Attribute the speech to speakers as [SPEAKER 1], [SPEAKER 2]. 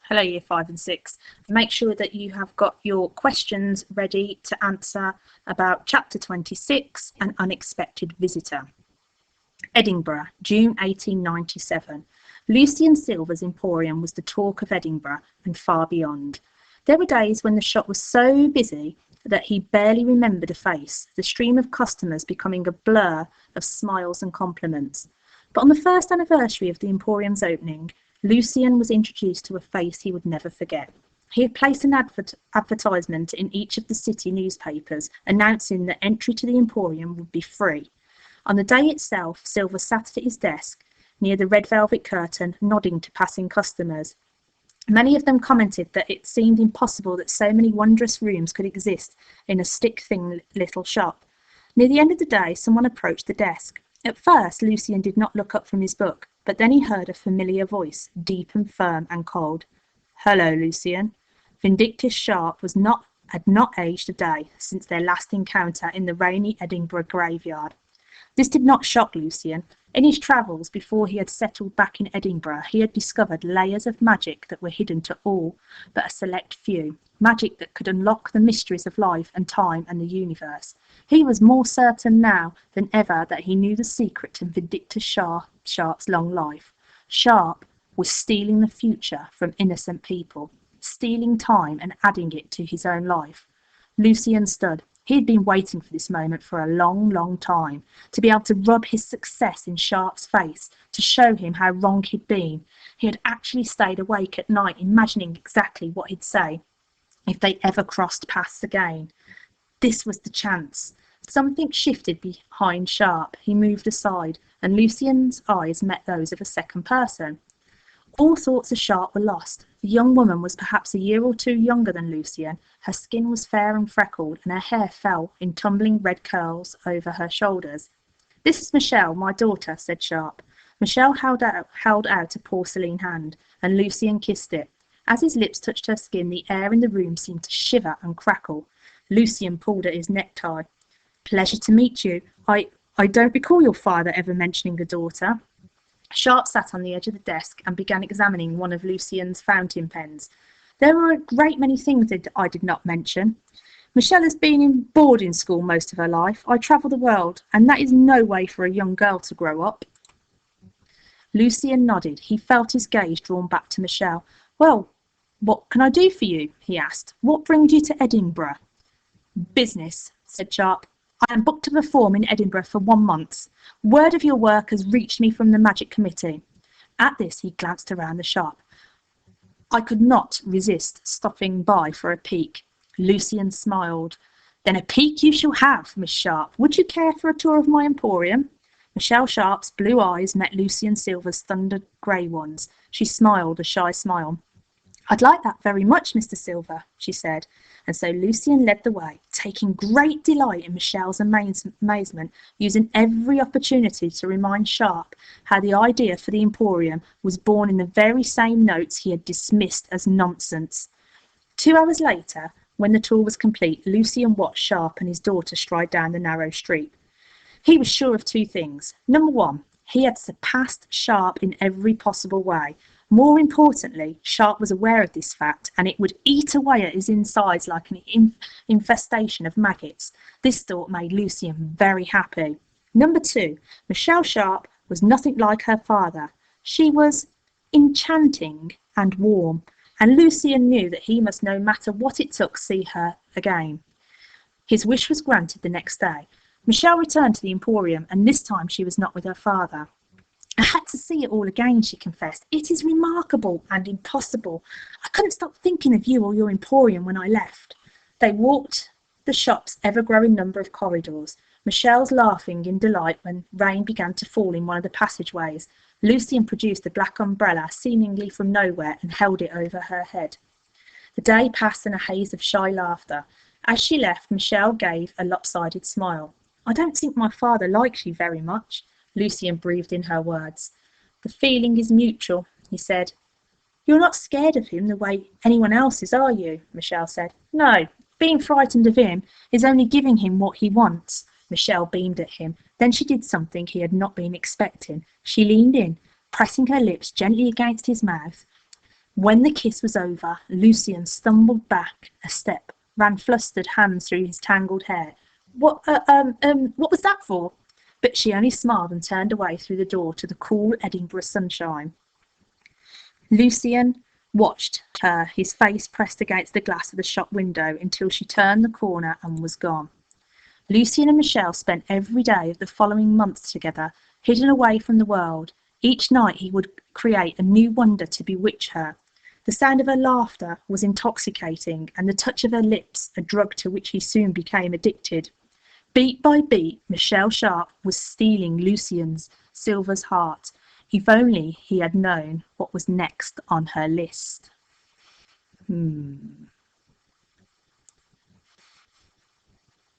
[SPEAKER 1] Hello, Year 5 and 6. Make sure that you have got your questions ready to answer about Chapter 26, An Unexpected Visitor. Edinburgh, June 1897. Lucian Silver's Emporium was the talk of Edinburgh and far beyond. There were days when the shop was so busy that he barely remembered a face, the stream of customers becoming a blur of smiles and compliments. But on the first anniversary of the Emporium's opening, Lucian was introduced to a face he would never forget. He had placed an advertisement in each of the city newspapers announcing that entry to the Emporium would be free. On the day itself, Silver sat at his desk near the red velvet curtain, nodding to passing customers. Many of them commented that it seemed impossible that so many wondrous rooms could exist in a stick-thin little shop. Near the end of the day, someone approached the desk. At first, Lucian did not look up from his book, but then he heard a familiar voice, deep and firm and cold. "Hello, Lucian." Vindictus Sharp had not aged a day since their last encounter in the rainy Edinburgh graveyard. This did not shock Lucian. In his travels, before he had settled back in Edinburgh, he had discovered layers of magic that were hidden to all but a select few, magic that could unlock the mysteries of life and time and the universe. He was more certain now than ever that he knew the secret to Vindictus Sharp's long life. Sharp was stealing the future from innocent people, stealing time and adding it to his own life. Lucian stood. He had been waiting for this moment for a long, long time, to be able to rub his success in Sharp's face, to show him how wrong he'd been. He had actually stayed awake at night, imagining exactly what he'd say if they ever crossed paths again. This was the chance. Something shifted behind Sharp. He moved aside, and Lucian's eyes met those of a second person. All thoughts of Sharp were lost. The young woman was perhaps a year or two younger than Lucian. Her skin was fair and freckled, and her hair fell in tumbling red curls over her shoulders. "This is Michelle, my daughter," said Sharp. Michelle held out a porcelain hand, and Lucian kissed it. As his lips touched her skin, the air in the room seemed to shiver and crackle. Lucian pulled at his necktie. "Pleasure to meet you. I don't recall your father ever mentioning a daughter." Sharp sat on the edge of the desk and began examining one of Lucian's fountain pens. "There were a great many things that I did not mention. Michelle has been in boarding school most of her life. I travel the world, and that is no way for a young girl to grow up." Lucian nodded. He felt his gaze drawn back to Michelle. "Well, what can I do for you?" he asked. "What brings you to Edinburgh?" "Business," said Sharp. "I am booked to perform in Edinburgh for 1 month. Word of your work has reached me from the Magic Committee." At this he glanced around the shop. "I could not resist stopping by for a peek." Lucian smiled. "Then a peek you shall have, Miss Sharp. Would you care for a tour of my emporium?" Michelle Sharp's blue eyes met Lucian Silver's thunder grey ones. She smiled a shy smile. "I'd like that very much, Mr. Silver," she said, and so Lucian led the way, taking great delight in Michelle's amazement, using every opportunity to remind Sharp how the idea for the Emporium was born in the very same notes he had dismissed as nonsense. 2 hours later, when the tour was complete, Lucian watched Sharp and his daughter stride down the narrow street. He was sure of 2 things. Number 1, he had surpassed Sharp in every possible way. More importantly, Sharp was aware of this fact, and it would eat away at his insides like an infestation of maggots. This thought made Lucian very happy. Number 2, Michelle Sharp was nothing like her father. She was enchanting and warm, and Lucian knew that he must, no matter what it took, see her again. His wish was granted the next day. Michelle returned to the Emporium, and this time she was not with her father. "I had to see it all again," she confessed. "It is remarkable and impossible. I couldn't stop thinking of you or your Emporium when I left." They walked the shop's ever-growing number of corridors, Michelle's laughing in delight when rain began to fall in one of the passageways. Lucian produced a black umbrella, seemingly from nowhere, and held it over her head. The day passed in a haze of shy laughter. As she left, Michelle gave a lopsided smile. "I don't think my father likes you very much," Lucian breathed in her words. "The feeling is mutual," he said. "You're not scared of him the way anyone else is, are you?" Michelle said. "No, being frightened of him is only giving him what he wants. Michelle beamed at him. Then she did something he had not been expecting. She leaned in, pressing her lips gently against his mouth. When the kiss was over, Lucian stumbled back a step, ran flustered hands through his tangled hair. What was that for? But she only smiled and turned away through the door to the cool Edinburgh sunshine. Lucian watched her, his face pressed against the glass of the shop window, until she turned the corner and was gone. Lucian and Michelle spent every day of the following months together, hidden away from the world. Each night he would create a new wonder to bewitch her. The sound of her laughter was intoxicating, and the touch of her lips a drug to which he soon became addicted. Beat by beat, Michelle Sharp was stealing Lucian's Silver's heart. If only he had known what was next on her list.